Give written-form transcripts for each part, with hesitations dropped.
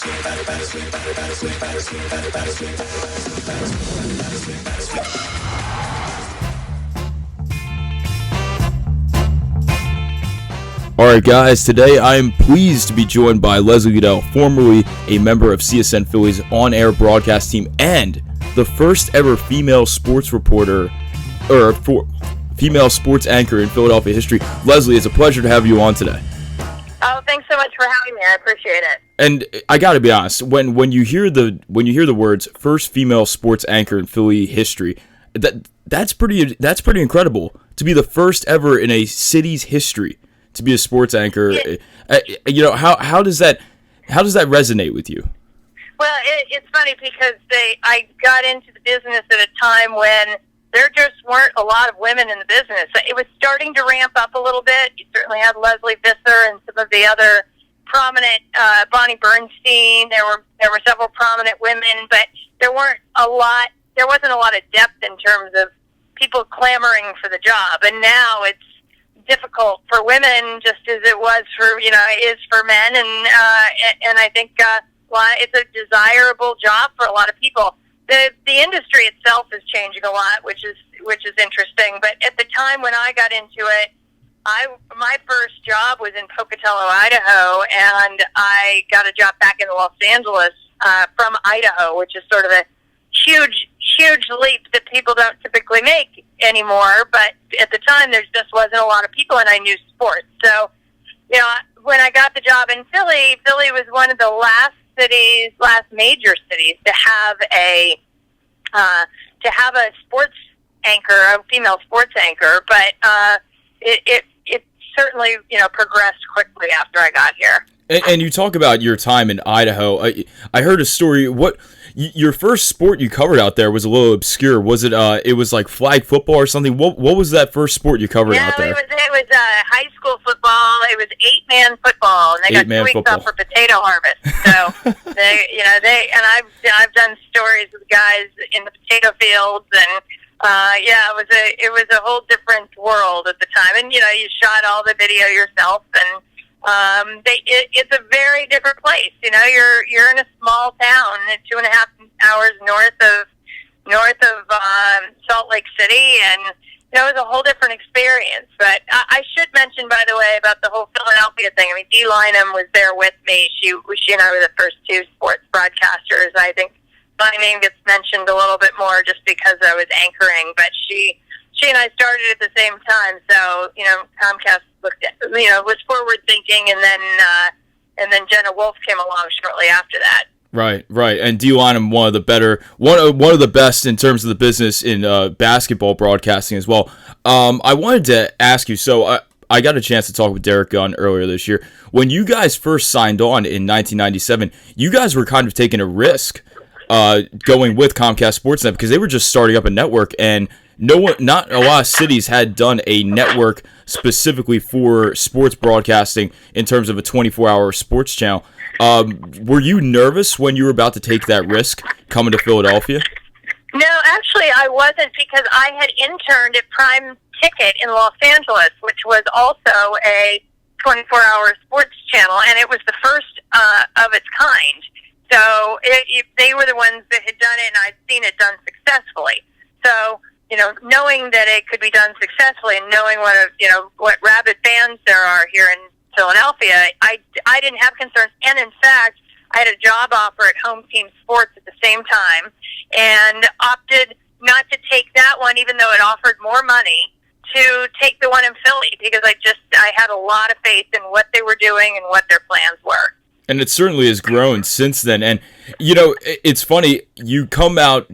All right, guys, today I am pleased to be joined by Leslie Gudel, formerly a member of CSN Phillies on-air broadcast team and the first ever female sports reporter, female sports anchor in Philadelphia history. Leslie, it's a pleasure to have you on today. Oh, thanks so much for having me. I appreciate it. And I got to be honest, when you hear the words "first female sports anchor in Philly history," that's pretty incredible to be the first ever in a city's history to be a sports anchor. Yeah. How does that resonate with you? Well, it's funny because I got into the business at a time when there just weren't a lot of women in the business. It was starting to ramp up a little bit. You certainly had Leslie Visser and some of the other prominent, Bonnie Bernstein. There were several prominent women, but there wasn't a lot of depth in terms of people clamoring for the job. And now it's difficult for women, just as it was for is for men, and I think it's a desirable job for a lot of people. The industry itself is changing a lot, which is interesting. But at the time when I got into it, my first job was in Pocatello, Idaho, and I got a job back in Los Angeles from Idaho, which is sort of a huge leap that people don't typically make anymore. But at the time, there just wasn't a lot of people, and I knew sports. So, when I got the job in Philly was one of the last major cities to have a sports anchor, a female sports anchor. But it certainly progressed quickly after I got here. And you talk about your time in Idaho. I heard a story. What your first sport you covered out there was a little obscure. Was it? It was like flag football or something. What was that first sport you covered out there? It was high school football. It was 8-man football, and they got 2 weeks off for potato harvest. So I've done stories with guys in the potato fields, and it was a whole different world at the time. And you shot all the video yourself, and it's a very different place. You're in a small town, 2.5 hours north of Salt Lake City, and it was a whole different experience. But I should mention, by the way, about the whole Philadelphia thing. I mean, Dee Lynam was there with me. She and I were the first 2 sports broadcasters. I think my name gets mentioned a little bit more just because I was anchoring, but she and I started at the same time. So Comcast was forward thinking, and then Jenna Wolf came along shortly after that. Right. And Dee Lynam, one of the best in terms of the business in basketball broadcasting as well. I wanted to ask you, so I got a chance to talk with Derek Gunn earlier this year. When you guys first signed on in 1997, you guys were kind of taking a risk going with Comcast Sportsnet because they were just starting up a network, and not a lot of cities had done a network specifically for sports broadcasting in terms of a 24-hour sports channel. Were you nervous when you were about to take that risk coming to Philadelphia? No, actually I wasn't, because I had interned at Prime Ticket in Los Angeles, which was also a 24-hour sports channel, and it was the first of its kind. So they were the ones that had done it, and I'd seen it done successfully. So, knowing that it could be done successfully, and knowing what rabid fans there are here in Philadelphia, I didn't have concerns. And in fact, I had a job offer at Home Team Sports at the same time, and opted not to take that one, even though it offered more money, to take the one in Philly, because I had a lot of faith in what they were doing and what their plans were. And it certainly has grown since then. And it's funny, you come out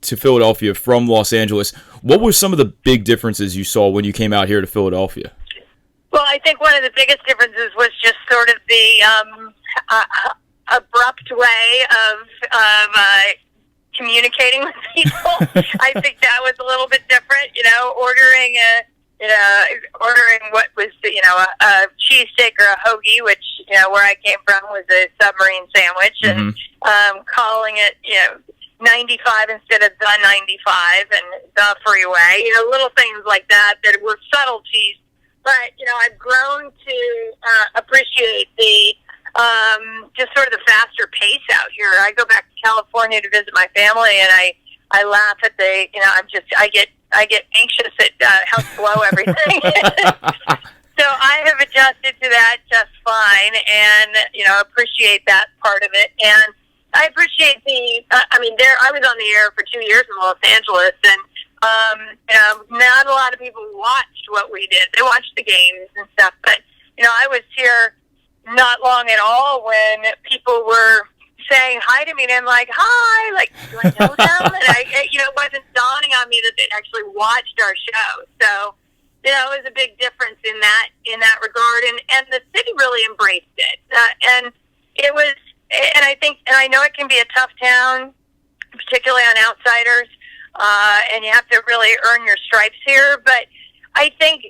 to Philadelphia from Los Angeles. What were some of the big differences you saw when you came out here to Philadelphia? Well, I think one of the biggest differences was just sort of the abrupt way of communicating with people. I think that was a little bit different. Ordering what was a cheesesteak or a hoagie, which where I came from was a submarine sandwich, and calling it 95 instead of the 95 and the freeway. Little things like that were subtleties. But I've grown to appreciate the just sort of the faster pace out here. I go back to California to visit my family, and I laugh at I get anxious at how slow everything is. So I have adjusted to that just fine, and appreciate that part of it. And I appreciate I was on the air for 2 years in Los Angeles, and not a lot of people watched what we did. They watched the games and stuff, but I was here not long at all when people were saying hi to me, and I'm like, hi, like, do I know them? And it wasn't dawning on me that they actually watched our show. So, it was a big difference in that regard, and the city really embraced it. And it was, and I know it can be a tough town, particularly on outsiders, and you have to really earn your stripes here. But I think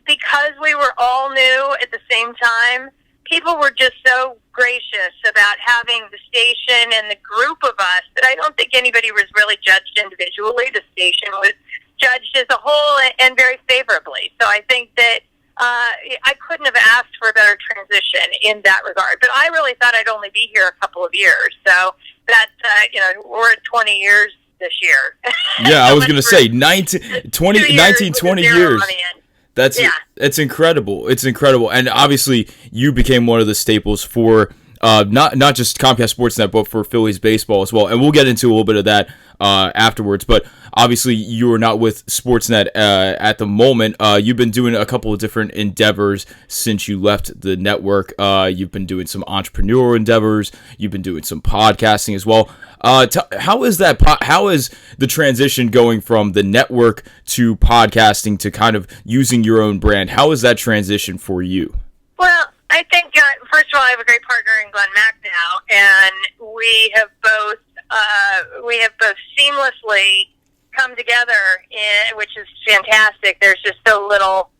because we were all new at the same time, people were just so gracious about having the station and the group of us that I don't think anybody was really judged individually. The station was judged as a whole and very favorably. So I think that I couldn't have asked for a better transition in that regard. But I really thought I'd only be here a couple of years. So that's, we're at 20 years this year. Yeah, I was going to say 19, 20 years. It's incredible. It's incredible. And obviously you became one of the staples for not just Comcast Sportsnet, but for Phillies baseball as well. And we'll get into a little bit of that afterwards. But obviously you are not with Sportsnet at the moment. You've been doing a couple of different endeavors since you left the network. You've been doing some entrepreneurial endeavors. You've been doing some podcasting as well. How is that? How is the transition going from the network to podcasting to kind of using your own brand? How is that transition for you? Well, I think first of all, I have a great partner in Glenn Mack now, and we have both seamlessly come together, which is fantastic. There's just so little.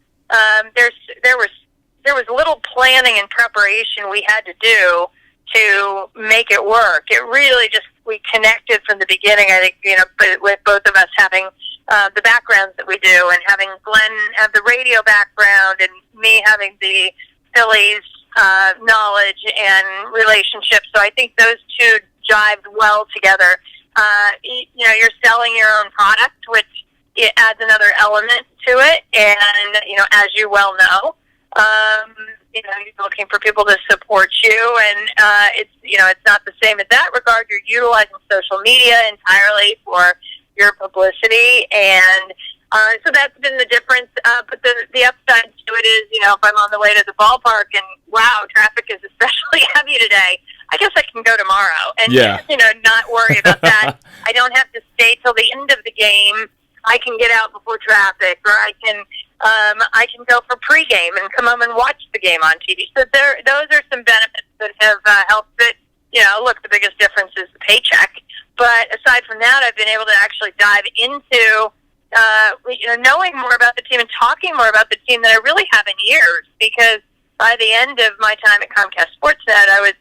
There was little planning and preparation we had to do to make it work. It really just, we connected from the beginning. I think but with both of us having the backgrounds that we do, and having Glenn have the radio background, and me having the Phillies knowledge and relationships. So I think those two jived well together. You're selling your own product, which it adds another element to it. And, as you well know, you're looking for people to support you. And, it's not the same in that regard. You're utilizing social media entirely for your publicity. And, so that's been the difference. But the upside to it is, if I'm on the way to the ballpark and, wow, traffic is especially heavy today, I guess I can go tomorrow and, not worry about that. I don't have to stay till the end of the game. I can get out before traffic, or I can go for pregame and come home and watch the game on TV. So those are some benefits that have helped it. Look, the biggest difference is the paycheck. But aside from that, I've been able to actually dive into knowing more about the team and talking more about the team than I really have in years, because by the end of my time at Comcast Sportsnet, I was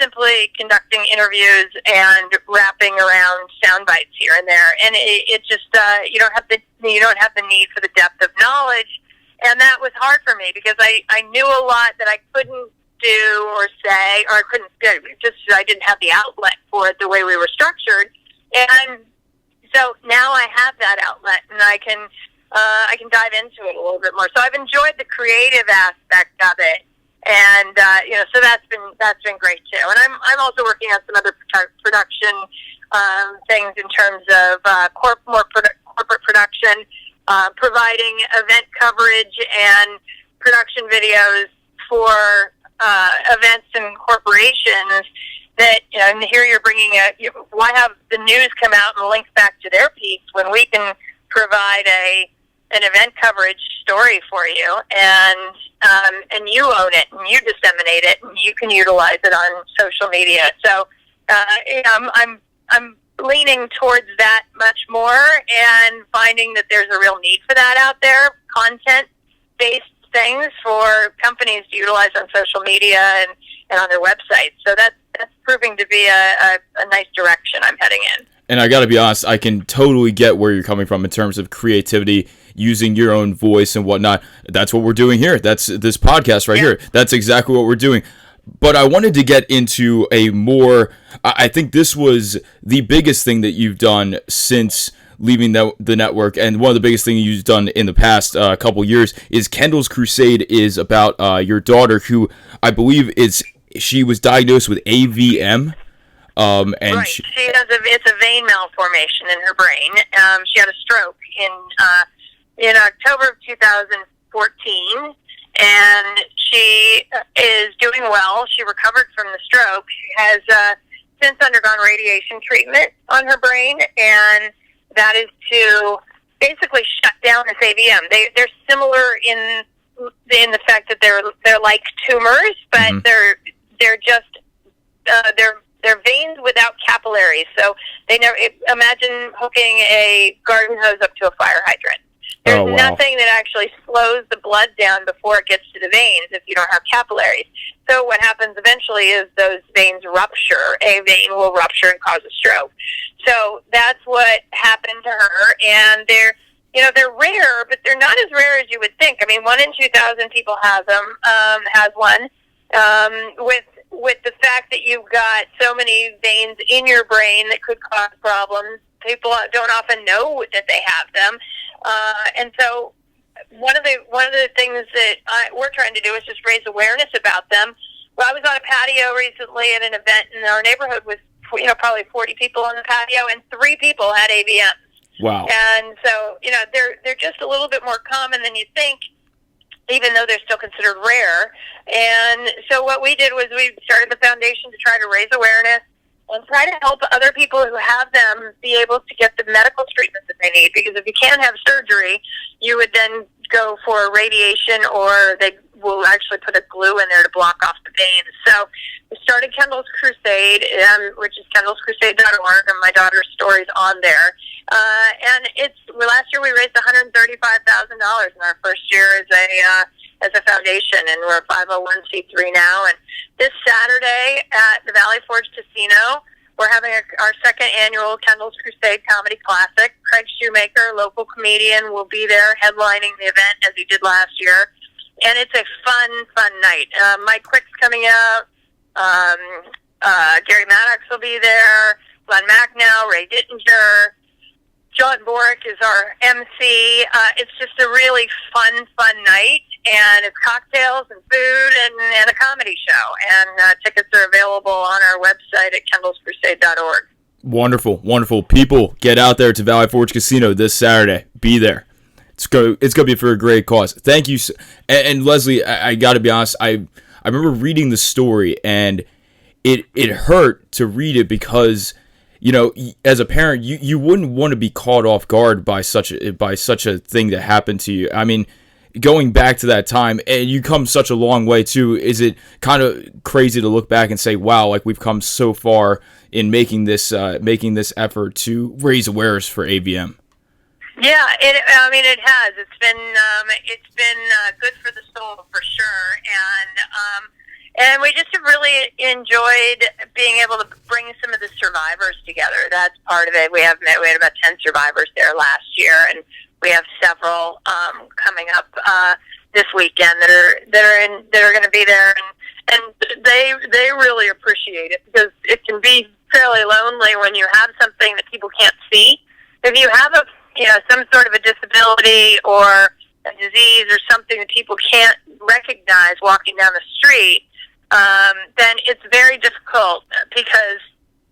simply conducting interviews and wrapping around sound bites here and there, and it just you don't have the need for the depth of knowledge, and that was hard for me because I knew a lot that I couldn't do or say, or I couldn't just I didn't have the outlet for it the way we were structured, and so now I have that outlet, and I can dive into it a little bit more. So I've enjoyed the creative aspect of it. And so that's been great too. And I'm also working on some other production things in terms of corporate production, providing event coverage and production videos for events and corporations. That and here you're bringing why have the news come out and link back to their piece when we can provide an event coverage story for you, and you own it, and you disseminate it, and you can utilize it on social media. So, I'm leaning towards that much more, and finding that there's a real need for that out there, content-based things for companies to utilize on social media and on their websites. So that's proving to be a nice direction I'm heading in. And I got to be honest, I can totally get where you're coming from in terms of creativity, using your own voice and whatnot. That's what we're doing here. That's this podcast right here. That's exactly what we're doing. But I wanted to get into a more. I think this was the biggest thing that you've done since leaving the network, and one of the biggest things you've done in the past couple years is Kendall's Crusade is about your daughter, who I believe she was diagnosed with AVM. And right. She has it's a vein malformation in her brain. She had a stroke in October of 2014, and she is doing well. She recovered from the stroke. She has since undergone radiation treatment on her brain, and that is to basically shut down this AVM. They're similar in the fact that they're like tumors, but they're just they're veins without capillaries. So they never imagine hooking a garden hose up to a fire hydrant. There's nothing that actually slows the blood down before it gets to the veins if you don't have capillaries. So what happens eventually is those veins rupture. A vein will rupture and cause a stroke. So that's what happened to her, and they're rare, but they're not as rare as you would think. I mean, 1 in 2,000 people has one. With the fact that you've got so many veins in your brain that could cause problems, people don't often know that they have them, and so one of the things that we're trying to do is just raise awareness about them. Well, I was on a patio recently at an event in our neighborhood with probably 40 people on the patio, and 3 people had AVMs. Wow! And so they're just a little bit more common than you think, even though they're still considered rare. And so what we did was we started the foundation to try to raise awareness and try to help other people who have them be able to get the medical treatment that they need. Because if you can't have surgery, you would then go for radiation, or they will actually put a glue in there to block off the veins. So we started Kendall's Crusade, which is kendallscrusade.org, and my daughter's story's on there. And last year we raised $135,000 in our first year as a foundation, and we're a 501c3 now. And this Saturday at the Valley Forge Casino, we're having our second annual Kendall's Crusade Comedy Classic. Craig Shoemaker, local comedian, will be there headlining the event as he did last year. And it's a fun night. Mike Quick's coming out. Gary Maddox will be there. Glenn Macnow, Ray Dittinger. John Borick is our MC. It's just a really fun night, and it's cocktails and food and a comedy show. And tickets are available on our website at kendallscrusade.org. Wonderful. People, get out there to Valley Forge Casino this Saturday. Be there. It's going to be for a great cause. Thank you. And Leslie, I got to be honest, I remember reading the story, and it hurt to read it because, as a parent, you wouldn't want to be caught off guard by such a thing that happened to you. I mean, going back to that time, and you come such a long way too. Is it kind of crazy to look back and say, wow, like we've come so far in making this effort to raise awareness for AVM? Yeah, it has. It's been good for the soul for sure, and we just have really enjoyed being able to bring some of the survivors together. That's part of it. We had about 10 survivors there last year, and we have several coming up this weekend that are going to be there, and they really appreciate it because it can be fairly lonely when you have something that people can't see. If you have some sort of a disability or a disease or something that people can't recognize walking down the street, then it's very difficult because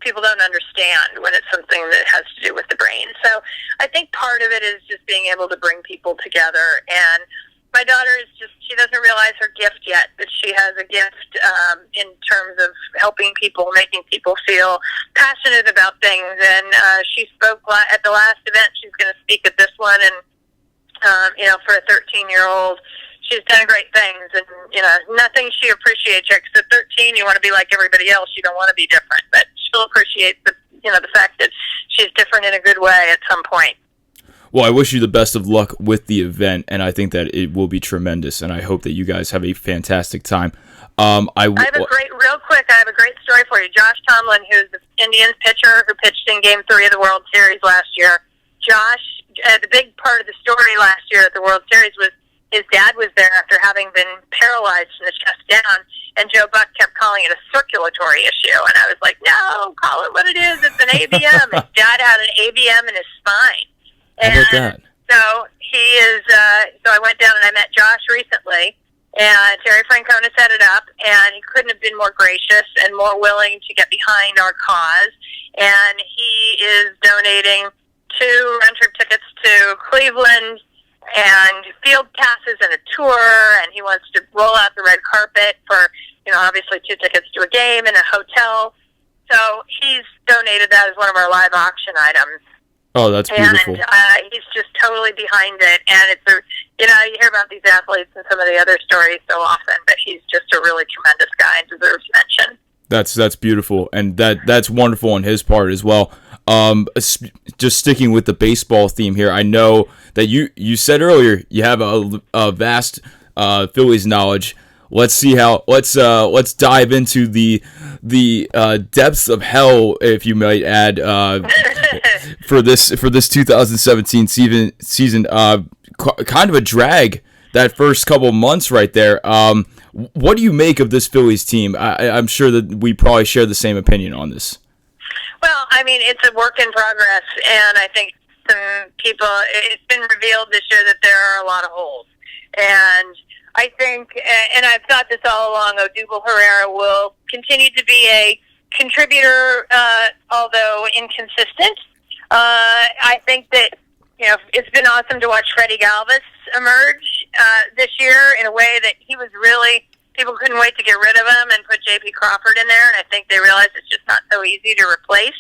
people don't understand when it's something that has to do with the brain. So I think part of it is just being able to bring people together. And my daughter she doesn't realize her gift yet, but she has a gift in terms of helping people, making people feel passionate about things. And she spoke at the last event. She's going to speak at this one. And, for a 13-year-old, she's done great things. And, nothing she appreciates yet. Because at 13, you want to be like everybody else. You don't want to be different. But she'll appreciate the fact that she's different in a good way at some point. Well, I wish you the best of luck with the event, and I think that it will be tremendous, and I hope that you guys have a fantastic time. I have a great story for you. Josh Tomlin, who's the Indians pitcher who pitched in Game 3 of the World Series last year. Josh, the big part of the story last year at the World Series was his dad was there after having been paralyzed from the chest down, and Joe Buck kept calling it a circulatory issue. And I was like, no, call it what it is. It's an AVM. His dad had an AVM in his spine. How about that? So he is, so I went down and I met Josh recently, and Terry Francona set it up, and he couldn't have been more gracious and more willing to get behind our cause. And he is donating 2 round-trip tickets to Cleveland and field passes and a tour, and he wants to roll out the red carpet for, obviously 2 tickets to a game and a hotel. So he's donated that as one of our live auction items. Oh, that's beautiful. And he's just totally behind it. And it's you hear about these athletes and some of the other stories so often, but he's just a really tremendous guy and deserves mention. That's beautiful, and that's wonderful on his part as well. Just sticking with the baseball theme here, I know that you said earlier you have a vast Phillies knowledge. Let's dive into the depths of hell, if you might add, for this 2017 season. Kind of a drag that first couple of months right there. What do you make of this Phillies team? I'm sure that we probably share the same opinion on this. Well, I mean, it's a work in progress, and I think it's been revealed this year that there are a lot of holes. And I think, and I've thought this all along, Odubel Herrera will continue to be a contributor, although inconsistent. I think that, it's been awesome to watch Freddie Galvis emerge this year in a way that people couldn't wait to get rid of him and put J.P. Crawford in there, and I think they realized it's just not so easy to replace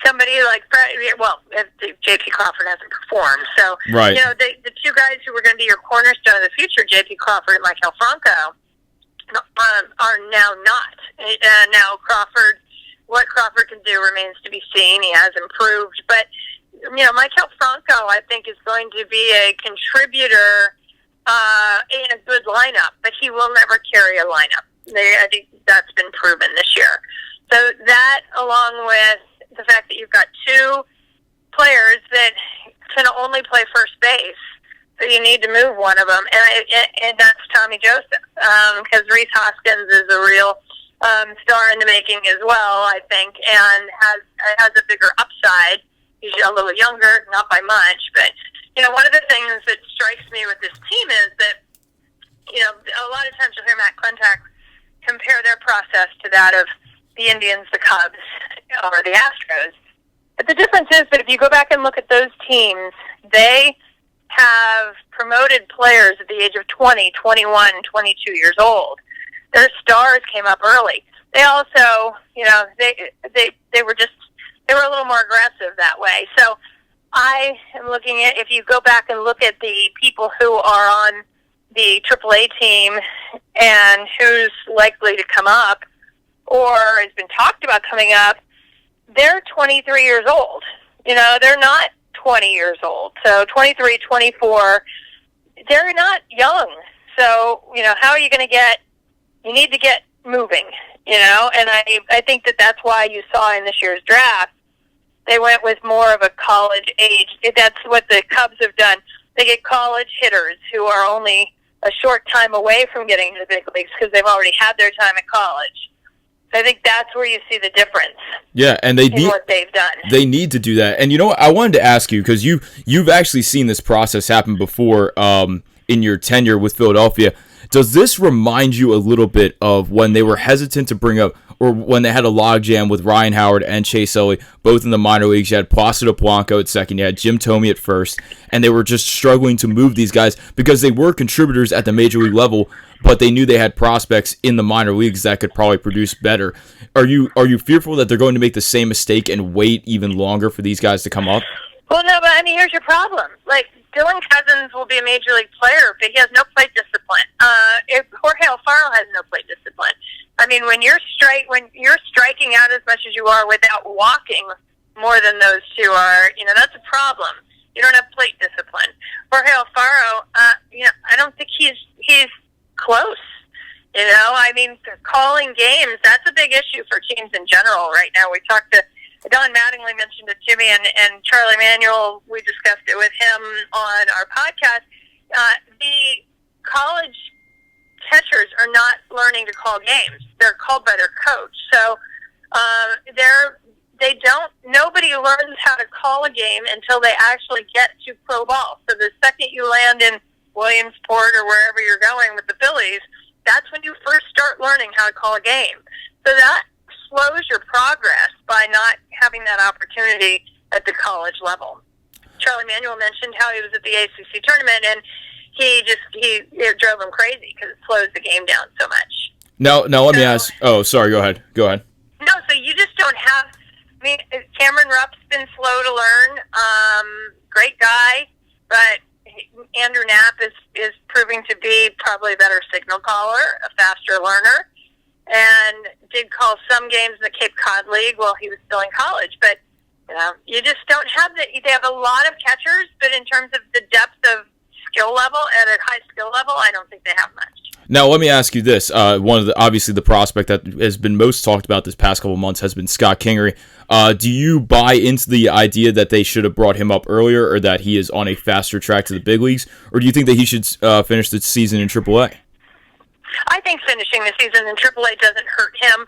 somebody like Freddie. Well, if J.P. Crawford hasn't performed. So, right. The 2 guys who were going to be your cornerstone of the future, J.P. Crawford and Michael Franco, are now not. Now what Crawford can do remains to be seen. He has improved, but Michael Franco, I think, is going to be a contributor in a good lineup, but he will never carry a lineup. I think that's been proven this year. So that, along with the fact that you've got 2 players that can only play first base, so you need to move one of them, and that's Tommy Joseph, because Rhys Hoskins is a real star in the making as well, I think, and has a bigger upside. He's a little younger, not by much, but one of the things that strikes me with this team is that a lot of times you'll hear Matt Klentak compare their process to that of the Indians, the Cubs, or the Astros. But the difference is that if you go back and look at those teams, they have promoted players at the age of 20, 21, 22 years old. Their stars came up early. They also, they were a little more aggressive that way. So I am looking at, if you go back and look at the people who are on the AAA team and who's likely to come up or has been talked about coming up, they're 23 years old. They're not 20 years old. So 23, 24, they're not young. So, how are you going to you need to get moving, and I think that's why you saw in this year's draft, they went with more of a college age. That's what the Cubs have done. They get college hitters who are only a short time away from getting to the big leagues because they've already had their time at college. So I think that's where you see the difference. Yeah, and what they've done. They need to do that. And what? I wanted to ask you, because you've actually seen this process happen before in your tenure with Philadelphia. Does this remind you a little bit of when they were hesitant to bring up, or when they had a logjam with Ryan Howard and Chase Utley, both in the minor leagues? You had Placido Polanco at second, you had Jim Thome at first, and they were just struggling to move these guys because they were contributors at the major league level, but they knew they had prospects in the minor leagues that could probably produce better. Are you fearful that they're going to make the same mistake and wait even longer for these guys to come up? Well, no, but here's your problem. Dylan Cousins will be a major league player, but he has no plate discipline. If Jorge Alfaro has no plate discipline. When you're striking out as much as you are without walking more than those 2 are, that's a problem. You don't have plate discipline. Jorge Alfaro, I don't think he's close. Calling games, that's a big issue for teams in general right now. We talked to Don Mattingly, mentioned it to me, and Charlie Manuel, we discussed it with him on our podcast. college catchers are not learning to call games. They're called by their coach. So nobody learns how to call a game until they actually get to pro ball. So the second you land in Williamsport or wherever you're going with the Phillies, that's when you first start learning how to call a game. So that slows your progress by not having that opportunity at the college level. Charlie Manuel mentioned how he was at the ACC tournament, and it drove him crazy because it slows the game down so much. Now let me ask. Oh, sorry. Go ahead. No, so you just don't have. I mean, Cameron Rupp's been slow to learn. Great guy, but Andrew Knapp is proving to be probably a better signal caller, a faster learner, and did call some games in the Cape Cod League while he was still in college. But you just don't have that. They have a lot of catchers, but in terms of the depth of skill level at a high skill level, I don't think they have much. Now, let me ask you this. Obviously the prospect that has been most talked about this past couple of months has been Scott Kingery. Do you buy into the idea that they should have brought him up earlier, or that he is on a faster track to the big leagues, or do you think that he should finish the season in AAA? I think finishing the season in AAA doesn't hurt him.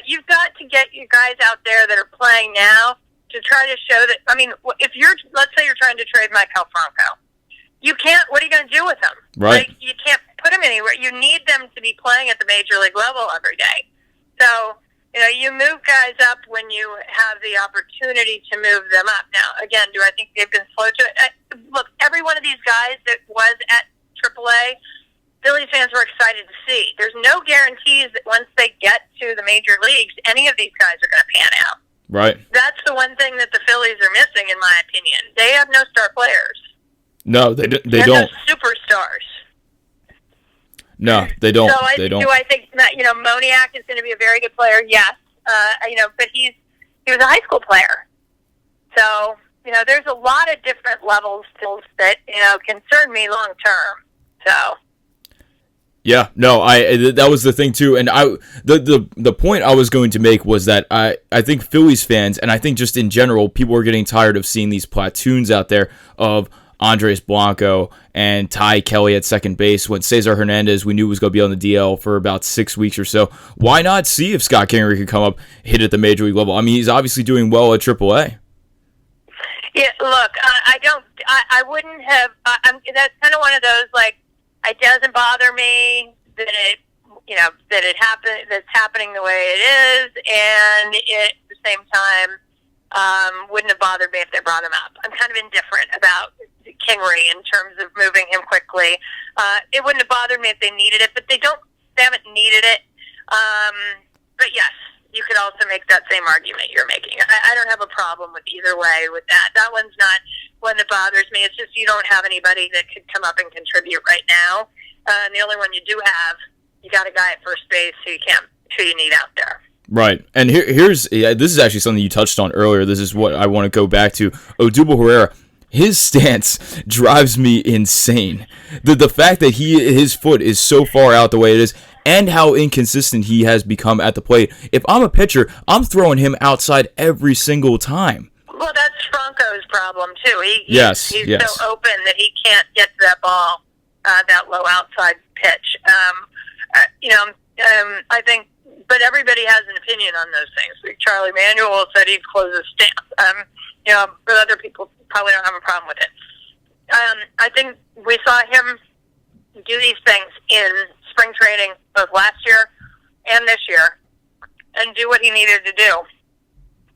You've got to get you guys out there that are playing now to try to show that. I mean, let's say you're trying to trade Maikel Franco. You can't. What are you going to do with them? Right. Like, you can't put them anywhere. You need them to be playing at the major league level every day. So, you move guys up when you have the opportunity to move them up. Now, again, do I think they've been slow to it? Look, every one of these guys that was at AAA, Phillies fans were excited to see. There's no guarantees that once they get to the major leagues, any of these guys are going to pan out. Right. That's the one thing that the Phillies are missing, in my opinion. They have no star players. No, they don't. No superstars. No, they don't. So they don't. Do I think that Moniak is going to be a very good player? Yes. But he was a high school player. So there's a lot of different levels that concern me long term. So. Yeah, no, that was the thing too, and the point I was going to make was that I think Phillies fans, and I think just in general, people are getting tired of seeing these platoons out there of Andres Blanco and Ty Kelly at second base when Cesar Hernandez we knew was going to be on the DL for about 6 weeks or so. Why not see if Scott Kingery could come up, hit at the major league level? I mean, he's obviously doing well at AAA. Yeah, look, I wouldn't have. That's kind of one of those like. It doesn't bother me that it happened. That's happening the way it is, and at the same time, wouldn't have bothered me if they brought him up. I'm kind of indifferent about Kingery in terms of moving him quickly. It wouldn't have bothered me if they needed it, but they haven't needed it. But yes, you could also make that same argument you're making. I don't have a problem with either way with that. That one's not one that bothers me. It's just you don't have anybody that could come up and contribute right now. And the only one you do have, you got a guy at first base who you need out there. Right. And this is actually something you touched on earlier. This is what I want to go back to. Odubel Herrera, his stance drives me insane. The fact that his foot is so far out the way it is, and how inconsistent he has become at the plate. If I'm a pitcher, I'm throwing him outside every single time. Well, that's Franco's problem, too. He's so open that he can't get to that ball, that low outside pitch. I think, but everybody has an opinion on those things. Like Charlie Manuel said he'd close his stance. But other people probably don't have a problem with it. I think we saw him do these things in spring training both last year and this year and do what he needed to do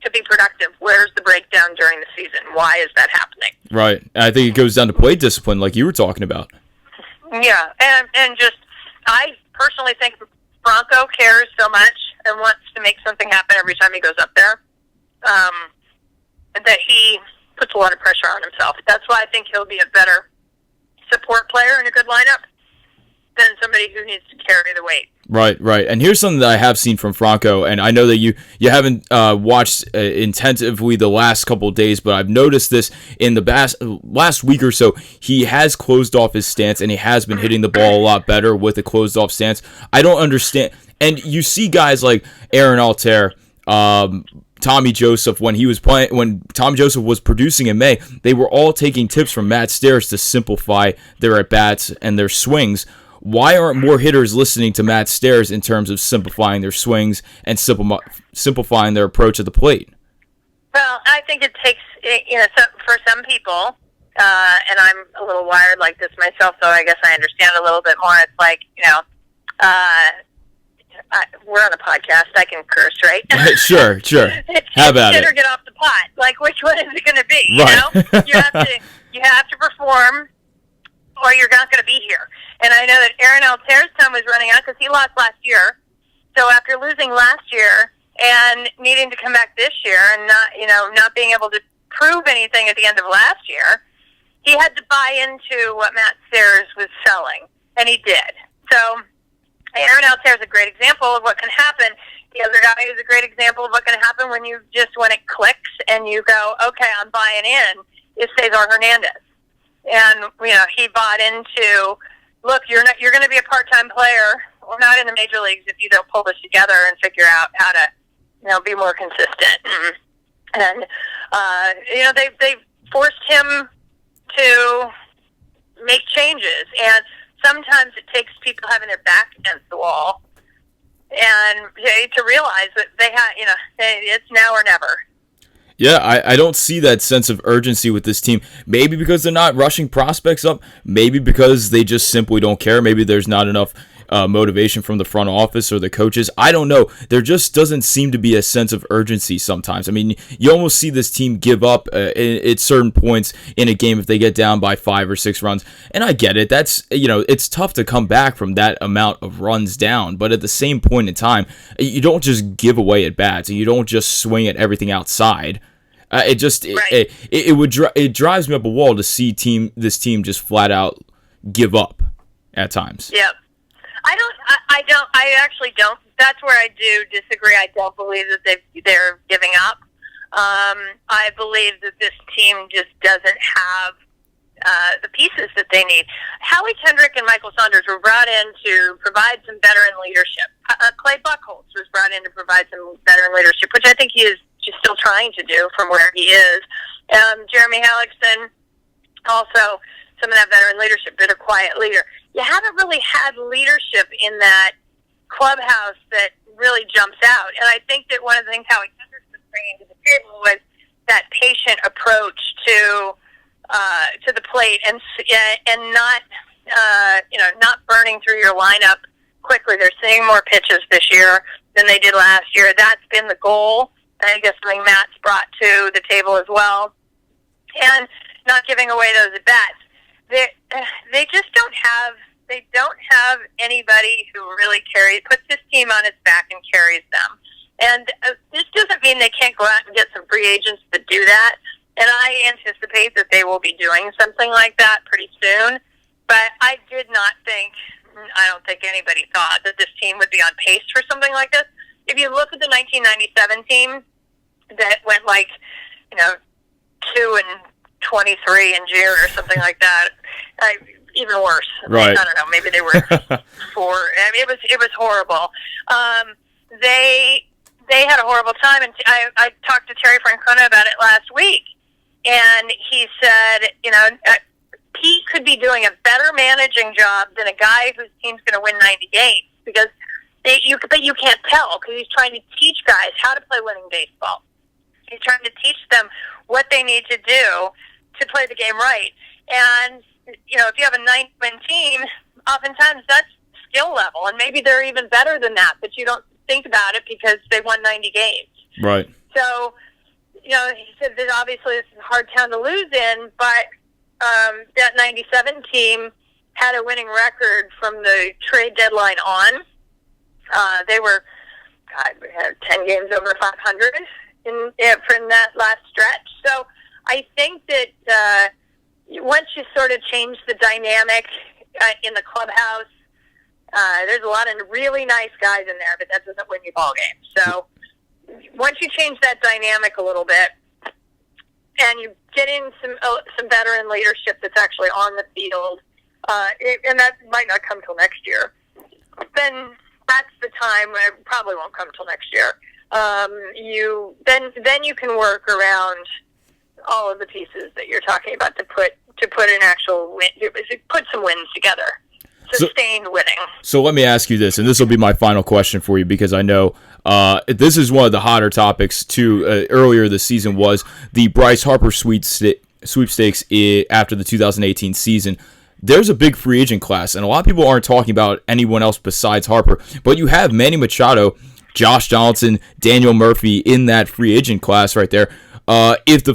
to be productive. Where's the breakdown during the season? Why is that happening? Right. I think it goes down to plate discipline like you were talking about. Yeah, and just I personally think Franco cares so much and wants to make something happen every time he goes up there that he puts a lot of pressure on himself. That's why I think he'll be a better support player in a good lineup than somebody who needs to carry the weight. Right. And here's something that I have seen from Franco, and I know that you haven't watched intensively the last couple of days, but I've noticed this in the last week or so. He has closed off his stance, and he has been hitting the ball a lot better with a closed-off stance. I don't understand. And you see guys like Aaron Altair, Tommy Joseph, when Tommy Joseph was producing in May, they were all taking tips from Matt Stairs to simplify their at-bats and their swings. Why aren't more hitters listening to Matt Stairs in terms of simplifying their swings and simplifying their approach at the plate? Well, I think it takes, for some people, and I'm a little wired like this myself, so I guess I understand a little bit more. It's like, we're on a podcast. I can curse, right? Sure. How about it? Or get off the pot. Like, which one is it going to be? Right. You have to perform, or you're not going to be here. And I know that Aaron Altair's time was running out because he lost last year. So after losing last year and needing to come back this year, and not being able to prove anything at the end of last year, he had to buy into what Matt Stairs was selling, and he did. So Aaron Altair is a great example of what can happen. The other guy is a great example of what can happen when it clicks and you go, okay, I'm buying in, is Cesar Hernandez. And, he bought into, look, you're going to be a part-time player. We're not in the major leagues if you don't pull this together and figure out how to, be more consistent. And they've forced him to make changes. And sometimes it takes people having their back against the wall and to realize that it's now or never. Yeah, I don't see that sense of urgency with this team. Maybe because they're not rushing prospects up. Maybe because they just simply don't care. Maybe there's not enough motivation from the front office or the coaches. I don't know. There just doesn't seem to be a sense of urgency sometimes. I mean, you almost see this team give up at certain points in a game if they get down by 5 or 6 runs. And I get it. That's, it's tough to come back from that amount of runs down. But at the same point in time, you don't just give away at bats. You don't just swing at everything outside. It drives me up a wall to see this team just flat out give up at times. Yep. I actually don't. That's where I do disagree. I don't believe that they're giving up. I believe that this team just doesn't have the pieces that they need. Howie Kendrick and Michael Saunders were brought in to provide some veteran leadership. Clay Buchholz was brought in to provide some veteran leadership, which I think he is just still trying to do from where he is. Jeremy Hellickson, also some of that veteran leadership, bit of quiet leader. You haven't really had leadership in that clubhouse that really jumps out. And I think that one of the things Howie Kendrick was bringing to the table was that patient approach to the plate and not not burning through your lineup quickly. They're seeing more pitches this year than they did last year. That's been the goal. I guess something Matt's brought to the table as well, and not giving away those at bats. They just don't have. They don't have anybody who really puts this team on its back and carries them. And this doesn't mean they can't go out and get some free agents to do that. And I anticipate that they will be doing something like that pretty soon. But I don't think anybody thought that this team would be on pace for something like this. If you look at the 1997 team that went 2-23 in June or something like that, even worse. Right. I don't know. Maybe they were 4. I mean, it was horrible. They had a horrible time, and I talked to Terry Francona about it last week, and he said, Pete could be doing a better managing job than a guy whose team's going to win 90 games because you can't tell because he's trying to teach guys how to play winning baseball. He's trying to teach them what they need to do to play the game right. And, if you have a 9-win team, oftentimes that's skill level, and maybe they're even better than that, but you don't think about it because they won 90 games. Right. So, he said that obviously this is a hard town to lose in, but that 97 team had a winning record from the trade deadline on. They were, we had 10 games over 500 in that last stretch. So I think that once you sort of change the dynamic in the clubhouse, there's a lot of really nice guys in there, but that doesn't win you ball games. So once you change that dynamic a little bit, and you get in some veteran leadership that's actually on the field, and that might not come till next year, then that's the time. It probably won't come till next year. you can work around all of the pieces that you're talking about to put an actual win, put some wins together, sustained winning. So let me ask you this, and this will be my final question for you, because I know this is one of the hotter topics too. Earlier this season was the Bryce Harper sweepstakes after the 2018 season. There's a big free agent class, and a lot of people aren't talking about anyone else besides Harper, but you have Manny Machado, Josh Donaldson, Daniel Murphy in that free agent class right there. If the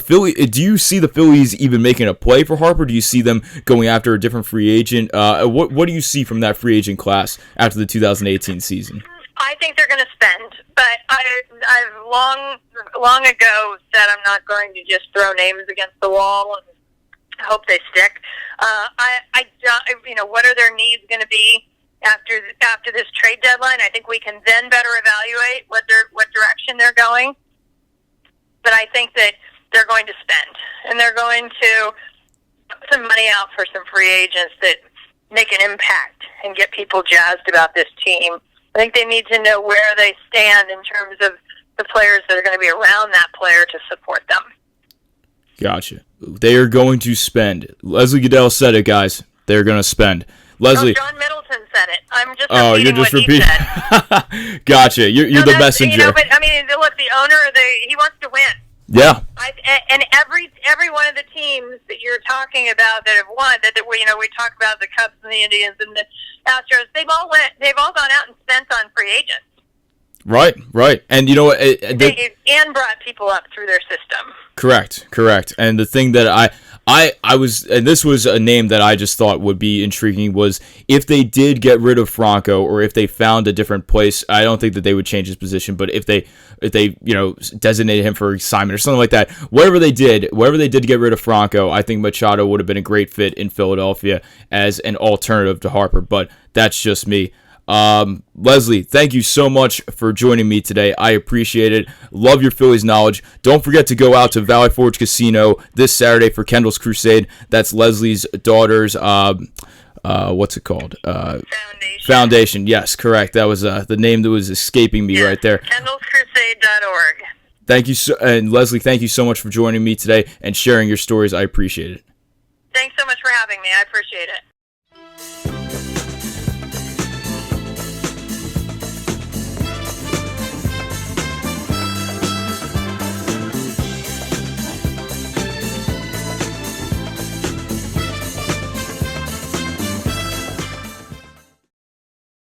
do you see the Phillies even making a play for Harper? Do you see them going after a different free agent? What do you see from that free agent class after the 2018 season? I think they're going to spend, but I've long ago said I'm not going to just throw names against the wall and hope they stick. What are their needs going to be after this trade deadline? I think we can then better evaluate what direction they're going. But I think that they're going to spend, and they're going to put some money out for some free agents that make an impact and get people jazzed about this team. I think they need to know where they stand in terms of the players that are going to be around that player to support them. Gotcha. They are going to spend. Leslie Gudel said it, guys. They're going to spend. Leslie. John Middleton said it. I'm just repeating what he said. Gotcha. You're the messenger. But I mean, look, the owner, he wants to win. Yeah. And every one of the teams that you're talking about that have won, that we talk about the Cubs and the Indians and the Astros, they've all gone out and spent on free agents. Right. And you know what? And brought people up through their system. Correct. And the thing that I was, and this was a name that I just thought would be intriguing, was if they did get rid of Franco, or if they found a different place, I don't think that they would change his position, but if they designated him for assignment or something like that, whatever they did to get rid of Franco, I think Machado would have been a great fit in Philadelphia as an alternative to Harper, but that's just me. Leslie, thank you so much for joining me today. I appreciate it. Love your Phillies knowledge. Don't forget to go out to Valley Forge Casino this Saturday for Kendall's Crusade. That's Leslie's daughter's, what's it called? Foundation. Yes, correct. That was the name that was escaping me right there. KendallsCrusade.org. Thank you, and Leslie, thank you so much for joining me today and sharing your stories. I appreciate it. Thanks so much for having me. I appreciate it.